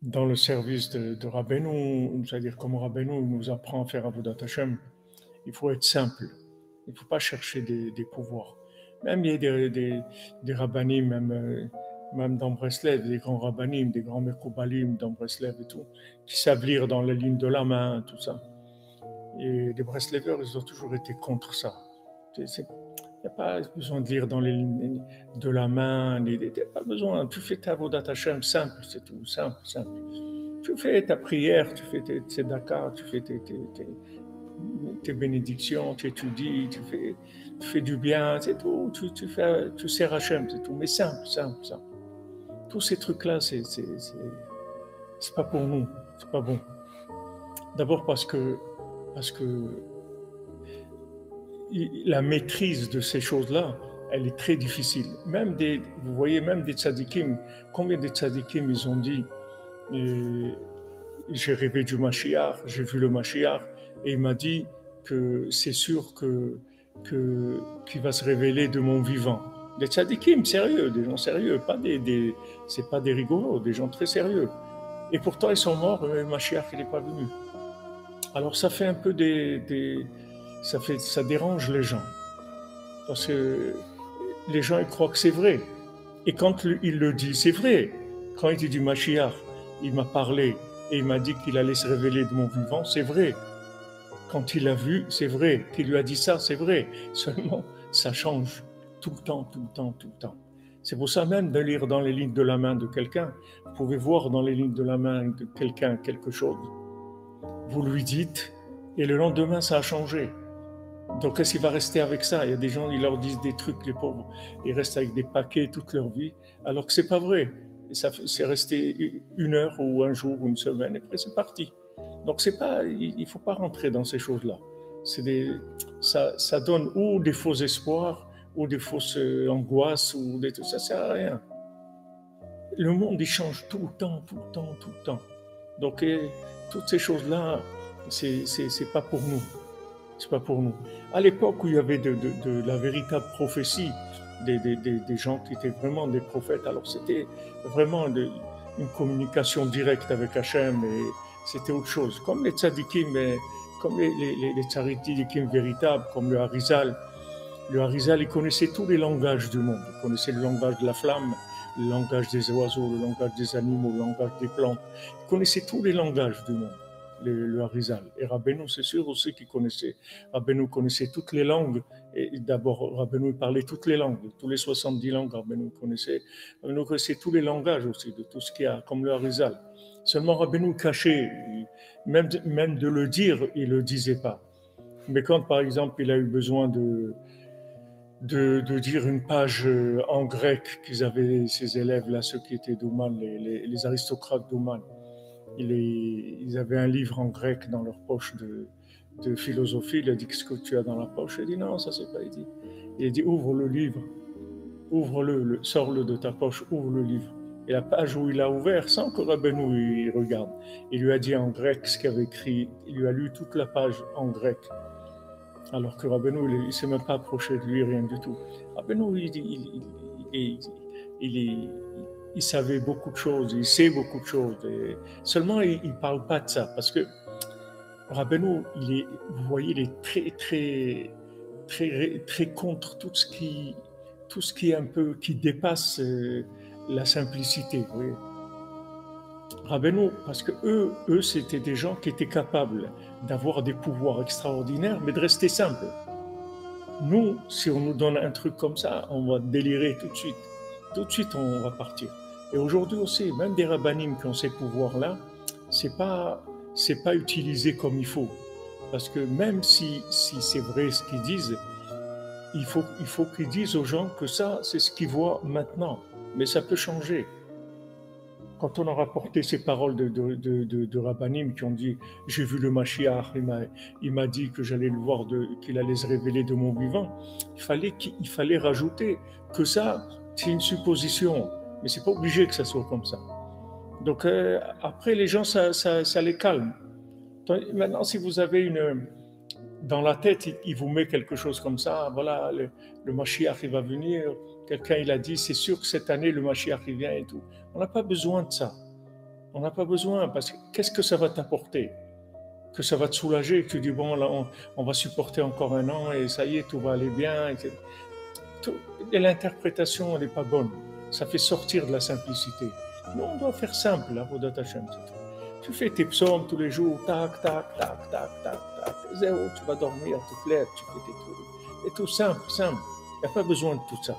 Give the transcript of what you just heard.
dans le service de Rabbeinu, c'est-à-dire comme Rabbeinu nous apprend à faire Avodat Hashem, il faut être simple. Il ne faut pas chercher des pouvoirs. Même il y a des rabbinim, même dans Breslev, des grands rabbinim, des grands mekoubalim dans Breslev et tout, qui savent lire dans la ligne de la main, tout ça. Et les Breslevers, ils ont toujours été contre ça. Il n'y a pas besoin de lire dans les lignes de la main, il n'y a pas besoin. Tu fais ta Avodat Hashem simple, c'est tout, simple, simple. Tu fais ta prière, tu fais tes tzedakah, tu fais tes bénédictions, tu étudies, tu fais du bien, c'est tout. Tu sers Hachem, c'est tout. Mais simple, simple, simple. Tous ces trucs-là, c'est pas pour nous, c'est pas bon. D'abord parce que la maîtrise de ces choses-là, elle est très difficile. Vous voyez, même des tzadikim, combien de tzadikim ils ont dit j'ai rêvé du Mashiach, j'ai vu le Mashiach, et il m'a dit que c'est sûr qu'il va se révéler de mon vivant. Des tzadikim sérieux, des gens sérieux, c'est pas des rigolos, des gens très sérieux. Et pourtant ils sont morts, et le Mashiach il n'est pas venu. Alors ça fait un peu ça dérange les gens, parce que les gens ils croient que c'est vrai. Et quand il le dit, c'est vrai. Quand il dit du Mashiach, il m'a parlé et il m'a dit qu'il allait se révéler de mon vivant, c'est vrai. Quand il l'a vu, c'est vrai. Qu'il lui a dit ça, c'est vrai. Seulement, ça change tout le temps, tout le temps, tout le temps. C'est pour ça même de lire dans les lignes de la main de quelqu'un, vous pouvez voir dans les lignes de la main de quelqu'un quelque chose. Vous lui dites et le lendemain, ça a changé. Donc, est-ce qu'il va rester avec ça? Il y a des gens, ils leur disent des trucs, les pauvres, ils restent avec des paquets toute leur vie, alors que c'est pas vrai. C'est resté une heure ou un jour ou une semaine, et après c'est parti. Donc, il ne faut pas rentrer dans ces choses-là. Ça donne ou des faux espoirs, ou des fausses angoisses, ça sert à rien. Le monde, il change tout le temps, tout le temps, tout le temps. Donc, toutes ces choses-là, c'est pas pour nous. C'est pas pour nous. À l'époque où il y avait de la véritable prophétie, des gens qui étaient vraiment des prophètes, alors c'était vraiment une communication directe avec Hachem et c'était autre chose. Comme les tzadikim, comme les tzadikim véritables, comme le Harizal. Le Harizal, il connaissait tous les langages du monde. Il connaissait le langage de la flamme, le langage des oiseaux, le langage des animaux, le langage des plantes. Il connaissait tous les langages du monde. Le Harizal. Et Rabbeinu, c'est sûr aussi qu'il connaissait. Rabbeinu connaissait toutes les langues. Et d'abord, Rabbeinu parlait toutes les langues, tous les 70 langues, Rabbeinu connaissait. Rabbeinu connaissait tous les langages aussi, de tout ce qu'il y a, comme le Harizal. Seulement, Rabbeinu cachait, même de le dire, il ne le disait pas. Mais quand, par exemple, il a eu besoin de dire une page en grec qu'ils avaient, ses élèves, là, ceux qui étaient d'Ouman, les aristocrates d'Ouman, ils avaient un livre en grec dans leur poche de philosophie. Il a dit, qu'est-ce que tu as dans la poche? Il a dit, non, ça c'est pas. Il a dit, ouvre le livre, ouvre-le, sors-le de ta poche, ouvre le livre. Et la page où il a ouvert, sans que Rabbeinu il regarde, il lui a dit en grec ce qu'il avait écrit, il lui a lu toute la page en grec. Alors que Rabbeinu, il ne s'est même pas approché de lui, rien du tout. Rabbeinu, il savait beaucoup de choses, il sait beaucoup de choses. Et seulement, il ne parle pas de ça. Parce que Rabbeinu, vous voyez, il est très, très, très, très contre tout ce qui est un peu, qui dépasse la simplicité. Vous voyez. Rabbeinu, parce que eux, c'était des gens qui étaient capables d'avoir des pouvoirs extraordinaires, mais de rester simples. Nous, si on nous donne un truc comme ça, on va délirer tout de suite. Tout de suite, on va partir. Et aujourd'hui aussi, même des rabbinim qui ont ces pouvoirs-là, c'est pas utilisé comme il faut. Parce que même si c'est vrai ce qu'ils disent, il faut qu'ils disent aux gens que ça, c'est ce qu'ils voient maintenant. Mais ça peut changer. Quand on a rapporté ces paroles de rabbinim qui ont dit « J'ai vu le Mashiach, il m'a dit que j'allais le voir, qu'il allait se révéler de mon vivant », il fallait rajouter que ça, c'est une supposition. Mais c'est pas obligé que ça soit comme ça. Donc après, les gens, ça les calme. Maintenant, si vous avez dans la tête, il vous met quelque chose comme ça, voilà, le Mashiach, il va venir, quelqu'un, il a dit, c'est sûr que cette année, le Mashiach, il vient et tout. On n'a pas besoin de ça. On n'a pas besoin, parce que qu'est-ce que ça va t'apporter? Que ça va te soulager, que tu dis, bon, là, on va supporter encore un an et ça y est, tout va aller bien. Tout- et l'interprétation, elle n'est pas bonne. Ça fait sortir de la simplicité. Nous, on doit faire simple, la Vodat Hashem, c'est tout. Tu fais tes psaumes tous les jours, tac, tac, tac, tac, tac, tac, zéro, tu vas dormir, tu te lèves, tu fais tes trucs. Et tout simple, simple. Il n'y a pas besoin de tout ça.